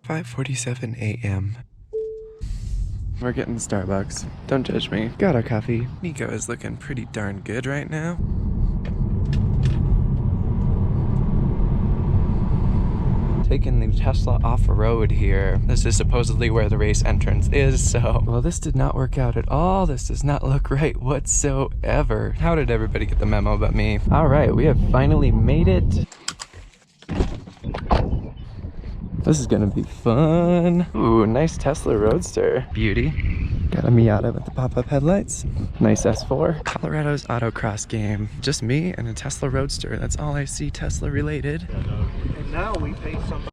5:47 a.m. We're getting Starbucks. Don't judge me. Got our coffee. Nico is looking pretty darn good right now. Taking the Tesla off-road here. This is supposedly where the race entrance is, so... Well, this did not work out at all. This does not look right whatsoever. How did everybody get the memo but me? All right, we have finally made it. This is gonna be fun. Ooh, nice Tesla Roadster. Beauty. Got a Miata with the pop-up headlights. Nice S4. Colorado's autocross game. Just me and a Tesla Roadster. That's all I see Tesla related. And now we pay somebody.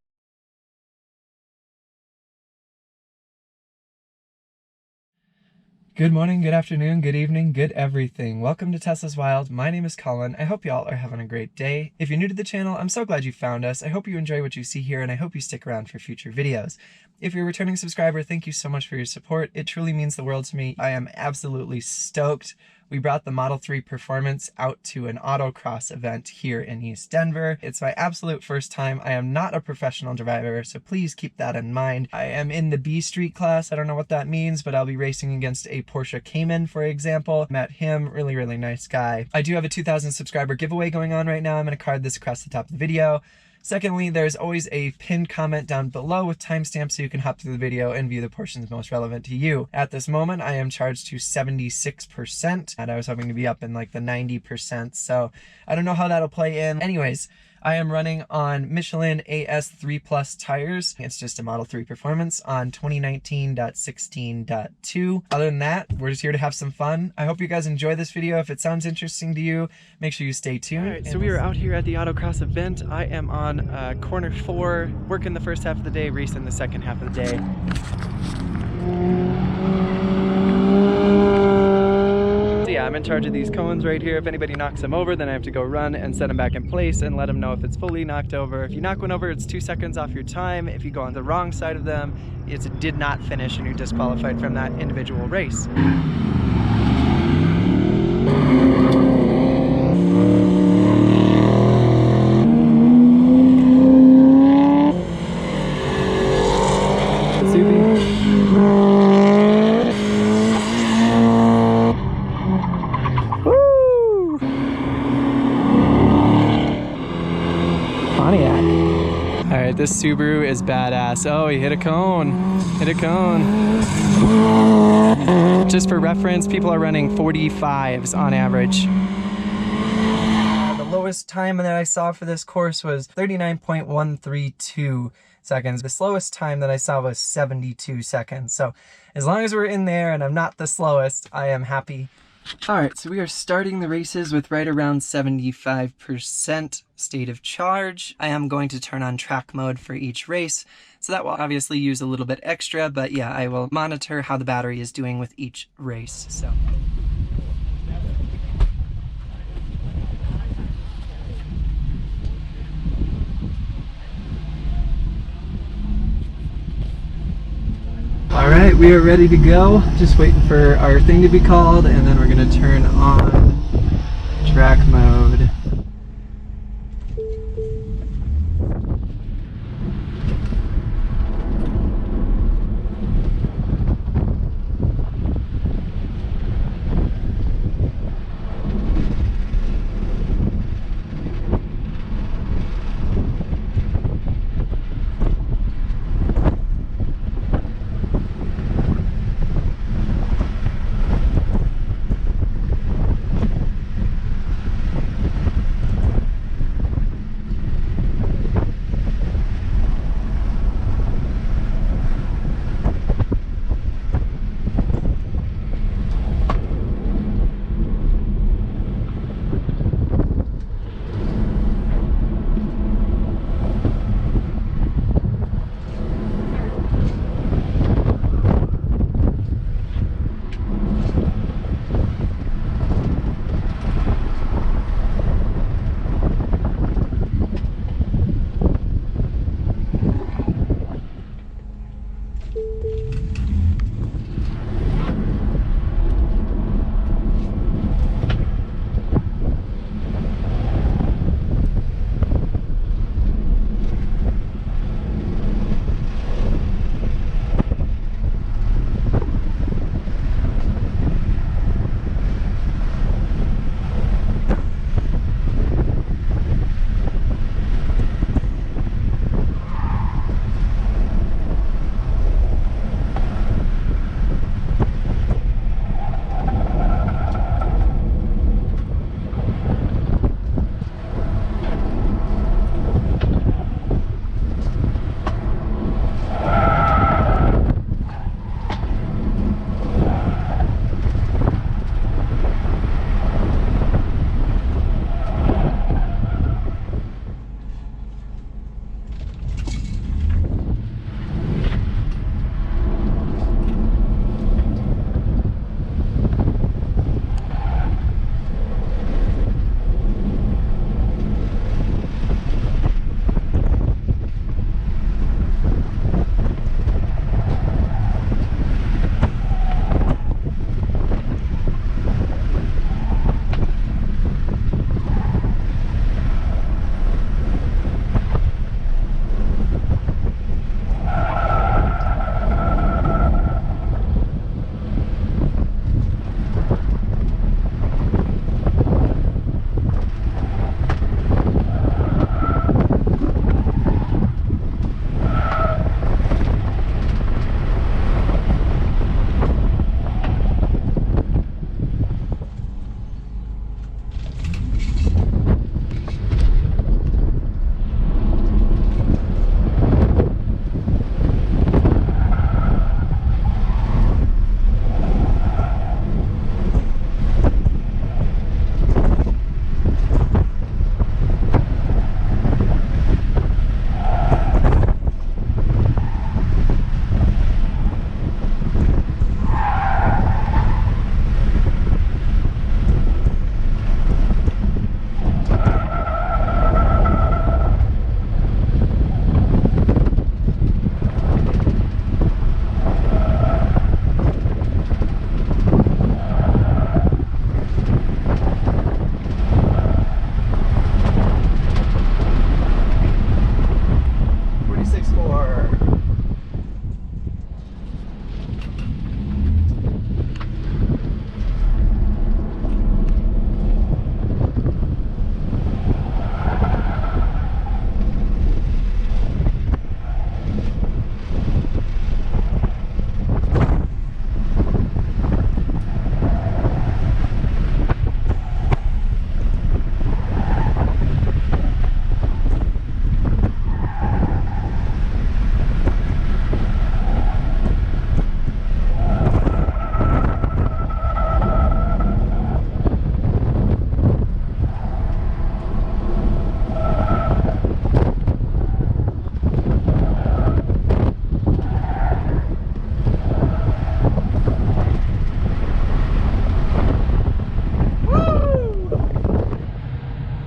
Good morning, good afternoon, good evening, good everything. Welcome to Tesla's Wild. My name is Colin. I hope y'all are having a great day. If you're new to the channel, I'm so glad you found us. I hope you enjoy what you see here, and I hope you stick around for future videos. If you're a returning subscriber, thank you so much for your support. It truly means the world to me. I am absolutely stoked. We brought the Model 3 Performance out to an autocross event here in East Denver. It's my absolute first time. I am not a professional driver, so please keep that in mind. I am in the B Street class. I don't know what that means, but I'll be racing against a Porsche Cayman, for example. Met him, really, really nice guy. I do have a 2,000 subscriber giveaway going on right now. I'm gonna card this across the top of the video. Secondly, there's always a pinned comment down below with timestamps so you can hop through the video and view the portions most relevant to you. At this moment, I am charged to 76%, and I was hoping to be up in like the 90%, so I don't know how that'll play in. Anyways, I am running on Michelin AS3 Plus tires. It's just a Model 3 Performance on 2019.16.2. Other than that, we're just here to have some fun. I hope you guys enjoy this video. If it sounds interesting to you, make sure you stay tuned. All right, so we are out here at the autocross event. I am on corner 4, working the first half of the day, racing the second half of the day. Yeah, I'm in charge of these cones right here. If anybody knocks them over, then I have to go run and set them back in place and let them know if it's fully knocked over. If you knock one over, it's 2 seconds off your time. If you go on the wrong side of them, it did not finish and you're disqualified from that individual race. Alright, this Subaru is badass. Oh, he hit a cone. Hit a cone. Just for reference, people are running 45s on average. The lowest time that I saw for this course was 39.132 seconds. The slowest time that I saw was 72 seconds. So as long as we're in there and I'm not the slowest, I am happy. Alright, so we are starting the races with right around 75% state of charge. I am going to turn on track mode for each race, so that will obviously use a little bit extra, but yeah, I will monitor how the battery is doing with each race, so... Alright, we are ready to go. Just waiting for our thing to be called, and then we're going to turn on track mode.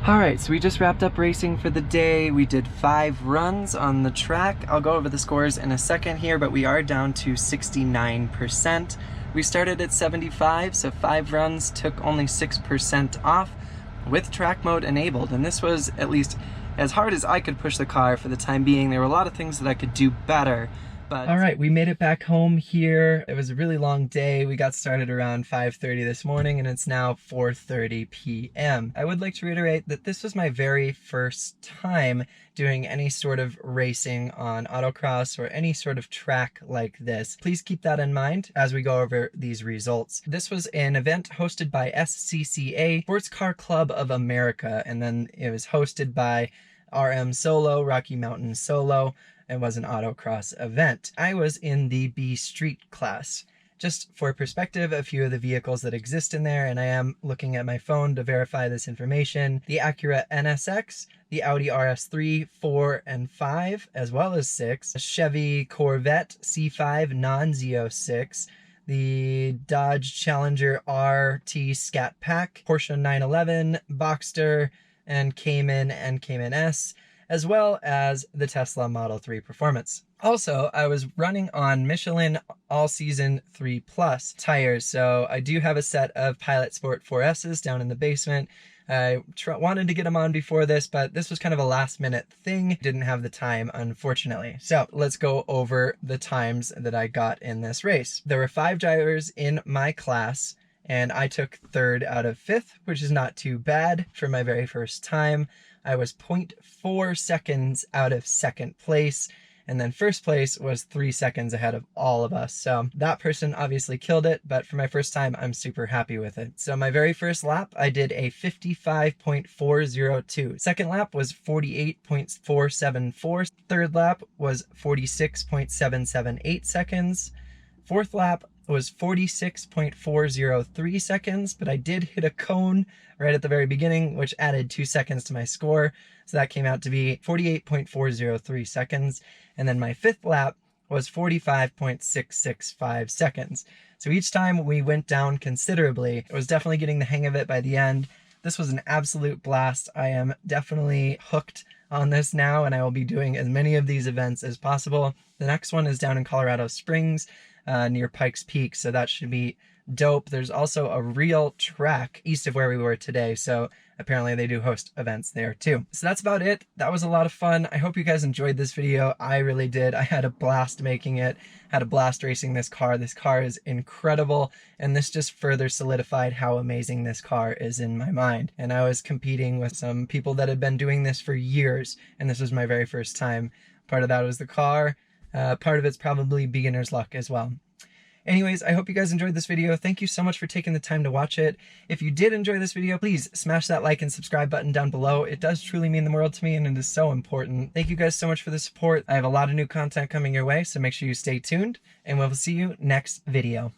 Alright, so we just wrapped up racing for the day. We did 5 runs on the track. I'll go over the scores in a second here, but we are down to 69%. We started at 75, so 5 runs took only 6% off with track mode enabled, and this was at least as hard as I could push the car for the time being. There were a lot of things that I could do better. But all right, we made it back home here. It was a really long day. We got started around 5:30 this morning and it's now 4:30 p.m. I would like to reiterate that this was my very first time doing any sort of racing on autocross or any sort of track like this. Please keep that in mind as we go over these results. This was an event hosted by SCCA, Sports Car Club of America, and then it was hosted by RM Solo, Rocky Mountain Solo. It was an autocross event. I was in the B Street class. Just for perspective, a few of the vehicles that exist in there, and I am looking at my phone to verify this information: the Acura NSX, the Audi RS3, 4, and 5, as well as 6, a Chevy Corvette C5 non-Z06, the Dodge Challenger RT Scat Pack, Porsche 911, Boxster, and Cayman and Cayman S, as well as the Tesla Model 3 Performance. Also, I was running on Michelin All Season 3 Plus tires, so I do have a set of Pilot Sport 4S's down in the basement. I wanted to get them on before this, but this was kind of a last minute thing. Didn't have the time, unfortunately. So let's go over the times that I got in this race. There were 5 drivers in my class, and I took 3rd out of 5th, which is not too bad for my very first time. I was 0.4 seconds out of 2nd place, and then 1st place was 3 seconds ahead of all of us. So that person obviously killed it, but for my first time, I'm super happy with it. So my very first lap, I did a 55.402. Second lap was 48.474. Third lap was 46.778 seconds. Fourth lap was 46.403 seconds, but I did hit a cone right at the very beginning, which added 2 seconds to my score. So that came out to be 48.403 seconds. And then my 5th lap was 45.665 seconds. So each time we went down considerably. I was definitely getting the hang of it by the end. This was an absolute blast. I am definitely hooked on this now, and I will be doing as many of these events as possible. The next one is down in Colorado Springs, near Pikes Peak, so that should be dope. There's also a real track east of where we were today, so apparently they do host events there too. So that's about it. That was a lot of fun. I hope you guys enjoyed this video. I really did. I had a blast making it, had a blast racing this car. This car is incredible, and this just further solidified how amazing this car is in my mind. And I was competing with some people that had been doing this for years, and this was my very first time. Part of that was the car. Part of it's probably beginner's luck as well. Anyways, I hope you guys enjoyed this video. Thank you so much for taking the time to watch it. If you did enjoy this video, please smash that like and subscribe button down below. It does truly mean the world to me, and it is so important. Thank you guys so much for the support. I have a lot of new content coming your way, so make sure you stay tuned, and we'll see you next video.